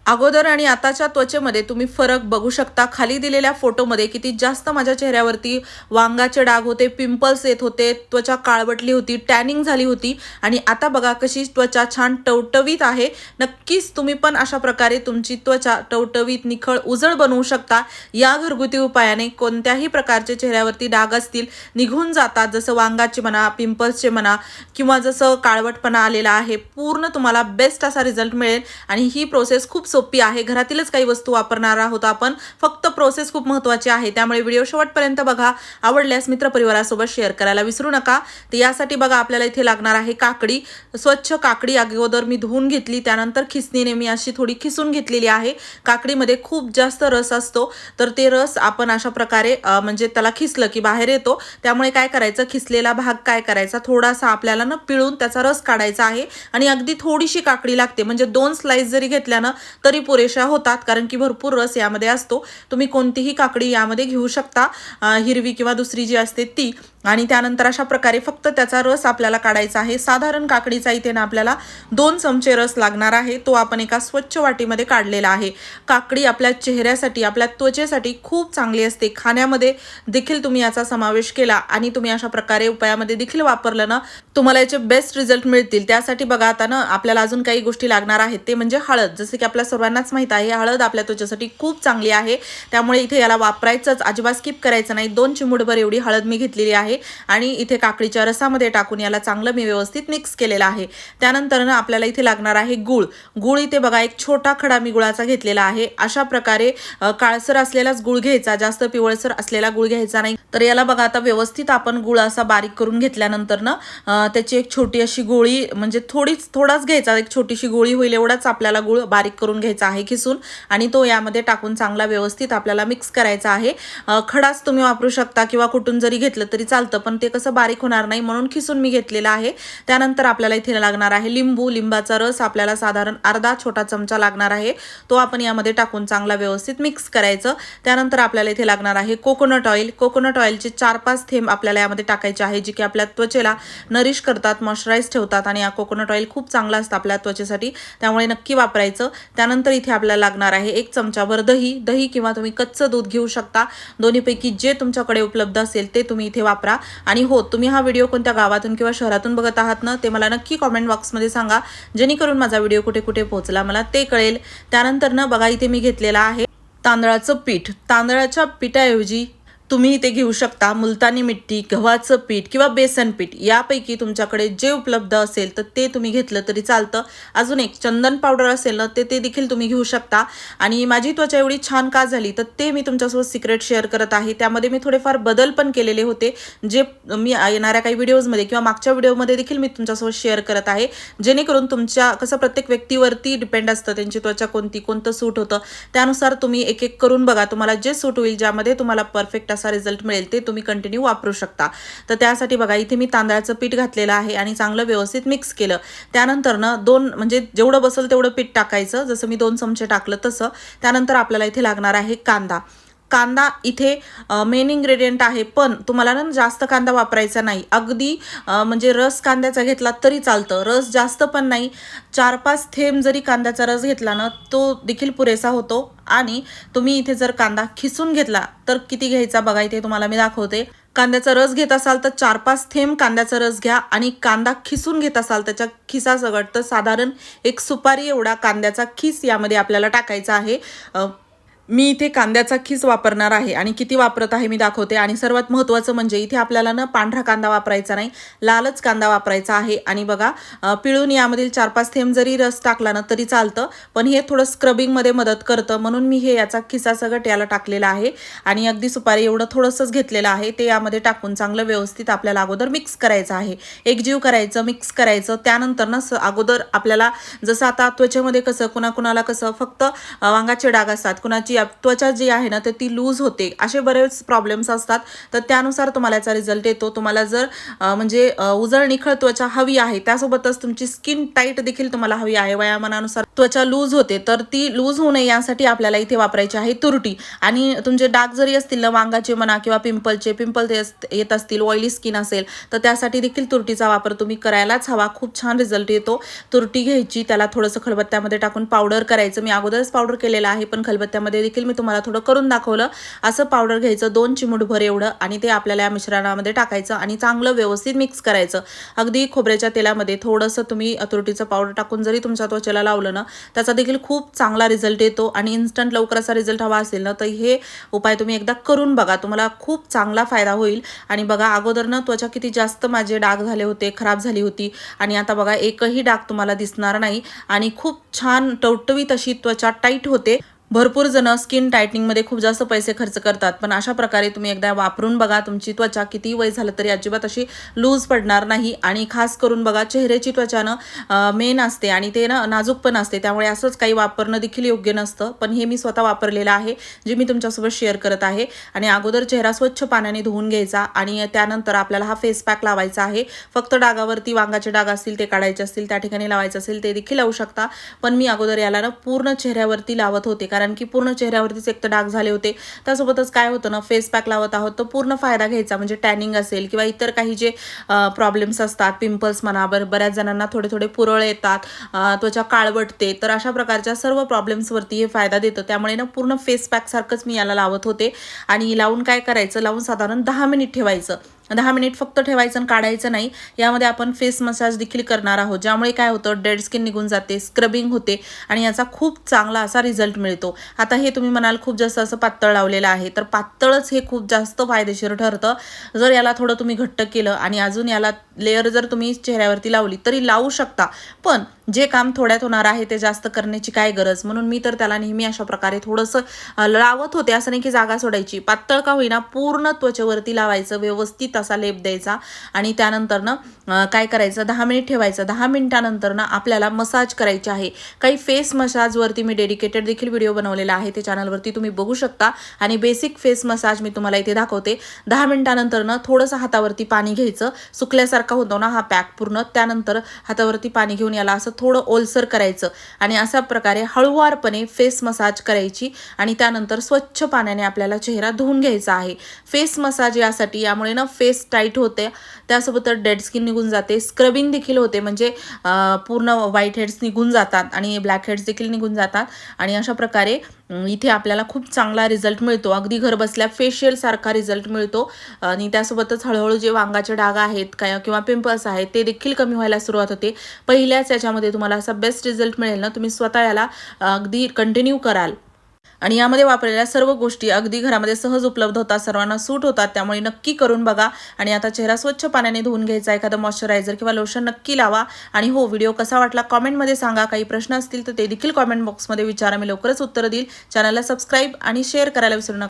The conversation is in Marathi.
अगोदर आणि आताच्या त्वचेमध्ये तुम्ही फरक बघू शकता। खाली दिलेल्या फोटोमध्ये किती जास्त माझ्या चेहऱ्यावरती वांगाचे डाग होते, पिंपल्स येत होते, त्वचा काळवटली होती, टॅनिंग झाली होती आणि आता बघा कशी त्वचा छान टवटवीत आहे। नक्कीच तुम्ही पण अशा प्रकारे तुमची त्वचा टवटवीत, निखळ, उजळ बनवू शकता। या घरगुती उपायाने कोणत्याही प्रकारचे चेहऱ्यावरती डाग असतील निघून जातात, जसं वांगाचे म्हणा, पिंपल्सचे म्हणा किंवा जसं काळवटपणा आलेला आहे, पूर्ण तुम्हाला बेस्ट असा रिझल्ट मिळेल। आणि ही प्रोसेस खूप सोपी आहे, घरातीलच काही वस्तू वापरणार आहोत आपण, फक्त प्रोसेस खूप महत्त्वाची आहे। त्यामुळे व्हिडिओ शेवटपर्यंत बघा। आवडल्यास मित्रपरिवारासोबत शेअर करायला विसरू नका। तर यासाठी बघा आपल्याला इथे लागणार आहे काकडी। स्वच्छ काकडी अगोदर मी धुवून घेतली, त्यानंतर खिसणीने मी अशी थोडी खिसून घेतलेली आहे। काकडीमध्ये खूप जास्त रस असतो, तर ते रस आपण अशा प्रकारे म्हणजे त्याला खिसलं की बाहेर येतो। त्यामुळे काय करायचं, खिसलेला भाग काय करायचा, थोडासा आपल्याला ना पिळून त्याचा रस काढायचा आहे। आणि अगदी थोडीशी काकडी लागते, म्हणजे 2 स्लाइस जरी घेतल्यानं तरी पुरेशा होतात, कारण की भरपूर रस यामध्ये असतो। तुम्ही कोणतीही काकडी यामध्ये घेऊ शकता, हिरवी किंवा दुसरी जी असते ती। आणि त्यानंतर अशा प्रकारे फक्त त्याचा रस आपल्याला काढायचा आहे। साधारण काकडीचा इथे ना आपल्याला 2 चमचे रस लागणार आहे, तो आपण एका स्वच्छ वाटीमध्ये काढलेला आहे। काकडी आपल्या चेहऱ्यासाठी, आपल्या त्वचेसाठी खूप चांगली असते। खाण्यामध्ये देखील तुम्ही याचा समावेश केला आणि तुम्ही अशा प्रकारे उपायामध्ये देखील वापरलं ना, तुम्हाला याचे बेस्ट रिझल्ट मिळतील। त्यासाठी बघा आता ना आपल्याला अजून काही गोष्टी लागणार आहेत, ते म्हणजे हळद। जसे की आपल्या सर्वांनाच माहित आहे, हळद आपल्या त्वचेसाठी खूप चांगली आहे, त्यामुळे इथे याला वापरायचंच, अजिबात स्किप करायचं नाही। 2 चिमूटभर एवढी हळद मी घेतलेली आहे आणि इथे काकडीच्या रसामध्ये टाकून याला चांगलं मी व्यवस्थित मिक्स केलेलं आहे। त्यानंतर ना आपल्याला इथे लागणार आहे गूळ। गूळ इथे बघा एक छोटा खडा मी गुळाचा घेतलेला आहे। अशा प्रकारे काळसर असलेलाच गूळ घ्यायचा, जास्त पिवळसर असलेला गूळ घ्यायचा नाही। तर याला बघा आता व्यवस्थित आपण गूळ असा बारीक करून घेतल्यानंतर ना त्याची एक छोटी अशी गोळी, म्हणजे थोडाच घ्यायचा, एक छोटीशी गोळी होईल एवढाच आपल्याला गूळ बारीक करून घ्यायचा आहे खिसून, आणि तो यामध्ये टाकून चांगला व्यवस्थित आपल्याला मिक्स करायचा आहे। खडाच तुम्ही वापरू शकता किंवा कुठून जरी घेतलं तरी चालतं, पण ते कसं बारीक होणार नाही म्हणून खिसून मी घेतलेला आहे। त्यानंतर आपल्याला इथे लागणार आहे लिंबू। लिंबाचा रस आपल्याला साधारण अर्धा छोटा चमचा लागणार आहे, तो आपण यामध्ये टाकून चांगला व्यवस्थित मिक्स करायचं। त्यानंतर आपल्याला इथे लागणार आहे कोकोनट ऑइल। कोकोनट ऑइलचे 4-5 थेंब आपल्याला यामध्ये टाकायचे आहे, जे की आपल्या त्वचेला नरिश करतात, मॉइश्चराइज ठेवतात आणि हा कोकोनट ऑइल खूप चांगला असतं आपल्या त्वचेसाठी, त्यामुळे नक्की वापरायचं। त्यानंतर इथे आपल्याला लागणार आहे 1 चमचाभर दही। दही किंवा तुम्ही कच्चं दूध घेऊ शकता, दोन्हीपैकी जे तुमच्याकडे उपलब्ध असेल ते तुम्ही इथे वापरा। आणि हो, तुम्ही हा व्हिडिओ कोणत्या गावातून किंवा शहरातून बघत आहात ना, ते मला नक्की कॉमेंट बॉक्समध्ये सांगा, जेणेकरून माझा व्हिडिओ कुठे कुठे पोहोचला मला ते कळेल। त्यानंतर ना बघा इथे मी घेतलेला आहे तांदळाचं पीठ। तांदळाच्या पिठाऐवजी तुम्ही इथे घेऊ शकता मुलतानी मिट्टी, गव्हाचं पीठ किंवा बेसन पीठ, यापैकी तुमच्याकडे जे उपलब्ध असेल तर ते तुम्ही घेतलं तरी चालतं। अजून एक चंदन पावडर असेल ना, ते देखील तुम्ही घेऊ शकता। आणि माझी त्वचा एवढी छान का झाली तर ते मी तुमच्यासोबत सिक्रेट शेअर करत आहे। त्यामध्ये मी थोडेफार बदल पण केलेले होते, जे मी येणाऱ्या काही व्हिडिओजमध्ये किंवा मागच्या व्हिडिओमध्ये देखील मी तुमच्यासोबत शेअर करत आहे, जेणेकरून तुमच्या कसं प्रत्येक व्यक्तीवरती डिपेंड असतं, त्यांची त्वचा कोणतं सूट होतं, त्यानुसार तुम्ही एक एक करून बघा, तुम्हाला जे सूट होईल, ज्यामध्ये तुम्हाला परफेक्ट असा रिझल्ट मिळेल ते तुम्ही कंटिन्यू वापरू शकता। तर त्यासाठी बघा इथे मी तांदळाचं पीठ घातलेलं आहे आणि चांगलं व्यवस्थित मिक्स केलं। त्यानंतर ना 2 म्हणजे जेवढं बसेल तेवढं पीठ टाकायचं, जसं मी 2 चमचे टाकलं तसं। त्यानंतर आपल्याला इथे लागणार आहे कांदा। कांदा इथे मेन इन्ग्रेडियंट आहे, पण तुम्हाला ना जास्त कांदा वापरायचा नाही, अगदी म्हणजे रस कांद्याचा घेतला तरी चालतं, रस जास्त पण नाही। 4-5 थेंब जरी कांद्याचा रस घेतला ना, तो देखील पुरेसा होतो। आणि तुम्ही इथे जर कांदा खिसून घेतला तर किती घ्यायचा बघा, इथे तुम्हाला मी दाखवते। कांद्याचा रस घेत असाल तर 4-5 थेंब कांद्याचा रस घ्या, आणि कांदा खिसून घेत असाल त्याच्या खिसासकट तर साधारण एक सुपारी एवढा कांद्याचा खिस यामध्ये आपल्याला टाकायचा आहे। मी इथे कांद्याचा खिस वापरणार आहे आणि किती वापरत आहे मी दाखवते। आणि सर्वात महत्त्वाचं म्हणजे इथे आपल्याला ना पांढरा कांदा वापरायचा नाही, लालच कांदा वापरायचा आहे। आणि बघा पिळून यामधील 4-5 थेंब जरी रस टाकला ना तरी चालतं, पण हे थोडं स्क्रबिंगमध्ये मदत करतं, म्हणून मी हे याचा खिसासकट याला टाकलेला आहे। आणि अगदी सुपारी एवढं थोडंसंच घेतलेलं आहे, ते यामध्ये टाकून चांगलं व्यवस्थित आपल्याला अगोदर मिक्स करायचं आहे, एकजीव करायचं, मिक्स करायचं। त्यानंतर ना अगोदर आपल्याला जसं आता त्वचेमध्ये कसं कुणाकुणाला कसं फक्त वांगाचे डाग असतात, कुणाची त्वचा जी आहे ना तर ती लूज होते, असे बरेच प्रॉब्लेम्स असतात, तर त्यानुसार तुम्हाला याचा रिझल्ट येतो। तुम्हाला जर म्हणजे उजळ निखळ त्वचा हवी आहे, त्यासोबतच तुमची स्किन टाईट देखील तुम्हाला हवी आहे, वयामानानुसार त्वचा लूज होते, तर ती लूज होऊ नये यासाठी आपल्याला इथे वापरायची आहे तुरटी. आणि तुमचे डाग जरी असतील ना वांगाचे म्हणा किंवा पिंपल येत असतील, ऑइली स्किन असेल, तर त्यासाठी देखील तुरटीचा वापर तुम्ही करायलाच हवा. खूप छान रिझल्ट येतो. तुरटी घ्यायची, त्याला थोडंसं खलबत्त्यामध्ये टाकून पावडर करायचं. मी अगोदरच पावडर केलेलं आहे, पण खलबत्त्यामध्ये देखील मी तुम्हाला थोडं करून दाखवलं. असं पावडर घ्यायचं 2 चिमूटभर एवढं, आणि ते आपल्याला या मिश्रणामध्ये टाकायचं आणि चांगलं व्यवस्थित मिक्स करायचं. अगदी खोबऱ्याच्या तेलामध्ये थोडंसं तुम्ही तुरटीचं पावडर टाकून जरी तुमच्या त्वचेला लावलं ना, त्याचा देखील खूप चांगला रिझल्ट येतो. आणि इन्स्टंट लवकर असा रिझल्ट हवा असेल ना, तर हे उपाय तुम्ही एकदा करून बघा, तुम्हाला खूप चांगला फायदा होईल. आणि बघा अगोदरनं त्वचा किती जास्त माझे डाग झाले होते, खराब झाली होती, आणि आता बघा एकही डाग तुम्हाला दिसणार नाही आणि खूप छान टवटवीत अशी त्वचा टाईट होते. भरपूर जण स्किन टायटनिंगमध्ये खूप जास्त पैसे खर्च करतात, पण अशा प्रकारे तुम्ही एकदा वापरून बघा. तुमची त्वचा किती वय झालं तरी अजिबात अशी लूज पडणार नाही. आणि खास करून बघा चेहऱ्याची त्वचा मेन असते आणि ते ना नाजूक पण असते, त्यामुळे असंच काही वापरणं देखील योग्य नसतं. पण हे मी स्वतः वापरलेलं आहे, जे मी तुमच्यासोबत शेअर करत आहे. आणि अगोदर चेहरा स्वच्छ पाण्याने धुवून घ्यायचा आणि त्यानंतर आपल्याला हा फेस पॅक लावायचा आहे. फक्त डागावरती वांगाचे डाग असतील ते काढायचे असतील, त्या ठिकाणी लावायचं असेल ते देखील लावू शकता. पण मी अगोदर याला ना पूर्ण चेहऱ्यावरती लावत होते, कारण की पूर्ण चेहऱ्यावरतीच एक तर डाग झाले होते. त्यासोबतच काय होतं ना, फेस पॅक लावत आहोत तर पूर्ण फायदा घ्यायचा, म्हणजे टॅनिंग असेल किंवा इतर काही जे प्रॉब्लेम्स असतात, पिंपल्स म्हणा, बऱ्याच जणांना थोडे थोडे पुरळ येतात, त्वचा काळवटते, तर अशा प्रकारच्या सर्व प्रॉब्लेम्सवरती हे फायदा देतं. त्यामुळे ना पूर्ण फेस पॅक सारखंच मी याला लावत होते. आणि लावून काय करायचं, लावून साधारण 10 मिनिट ठेवायचं. 10 मिनिट फक्त ठेवायचं आणि काढायचं नाही. यामध्ये आपण फेस मसाज देखील करणार आहोत, ज्यामुळे काय होतं, डेड स्किन निघून जाते, स्क्रबिंग होते आणि याचा खूप चांगला असा रिझल्ट मिळतो. आता हे तुम्ही म्हणाल खूप जास्त असं पातळ लावलेलं आहे, तर पातळच हे खूप जास्त फायदेशीर ठरतं. जर याला थोडं तुम्ही घट्ट केलं आणि अजून याला लेअर जर तुम्ही चेहऱ्यावरती लावली तरी लावू शकता, पण जे काम थोड्यात होणार आहे ते जास्त करण्याची काय गरज. म्हणून मी तर त्याला नेहमी अशा प्रकारे थोडंसं लावत होते. असं नाही की जागा सोडायची, पातळ का होईना पूर्ण त्वचेवरती लावायचं, व्यवस्थित असा लेप द्यायचा. आणि त्यानंतर ना काय करायचं, 10 मिनिट ठेवायचं. 10 मिनिटानंतर ना आपल्याला मसाज करायची आहे. काही फेस मसाजवरती मी डेडिकेटेड देखील व्हिडिओ बनवलेला आहे, ते चॅनलवरती तुम्ही बघू शकता. आणि बेसिक फेस मसाज मी तुम्हाला इथे दाखवते. 10 मिनिटानंतर ना थोडंसं हातावरती पाणी घ्यायचं, सुकल्यासारखा होतो ना हा पॅक पूर्ण. त्यानंतर हातावरती पाणी घेऊन याला असं थोडं ओलसर करायचं आणि अशा प्रकारे हळूवारपणे फेस मसाज करायची. आणि त्यानंतर स्वच्छ पाण्याने आपल्याला चेहरा धुवून घ्यायचा आहे. फेस मसाज यासाठी, यामुळे ना फेस टाईट होते, त्यासोबत डेड स्किन निघून जाते, स्क्रबिंग देखील होते, म्हणजे पूर्ण व्हाईट हेड्स निघून जातात आणि ब्लॅक हेड्स देखील निघून जातात. आणि अशा प्रकारे इथे आपल्याला खूप चांगला रिझल्ट मिळतो. अगदी घर बसल्या फेशियल सारखा रिझल्ट मिळतो. आणि त्यासोबतच हळूहळू जे वांगाचे डाग आहेत काय किंवा पिंपल्स आहेत ते देखील कमी व्हायला सुरुवात होते. पहिल्याच याच्यामध्ये तुम्हाला असा बेस्ट रिझल्ट मिळेल ना, तुम्ही स्वतः याला अगदी कंटिन्यू कराल. आणि यामध्ये वापरलेल्या सर्व गोष्टी अगदी घरामध्ये सहज उपलब्ध होतात, सर्वांना सूट होतात, त्यामुळे नक्की करून बघा. आणि आता चेहरा स्वच्छ पाण्याने धुवून घ्यायचा, एखादं मॉइश्चरायझर किंवा लोशन नक्की लावा. आणि हो, व्हिडिओ कसा वाटला कॉमेंटमध्ये सांगा. काही प्रश्न असतील तर ते देखील कॉमेंट बॉक्समध्ये विचारा, मी लवकरच उत्तर देईल. चॅनलला सबस्क्राईब आणि शेअर करायला विसरू नका.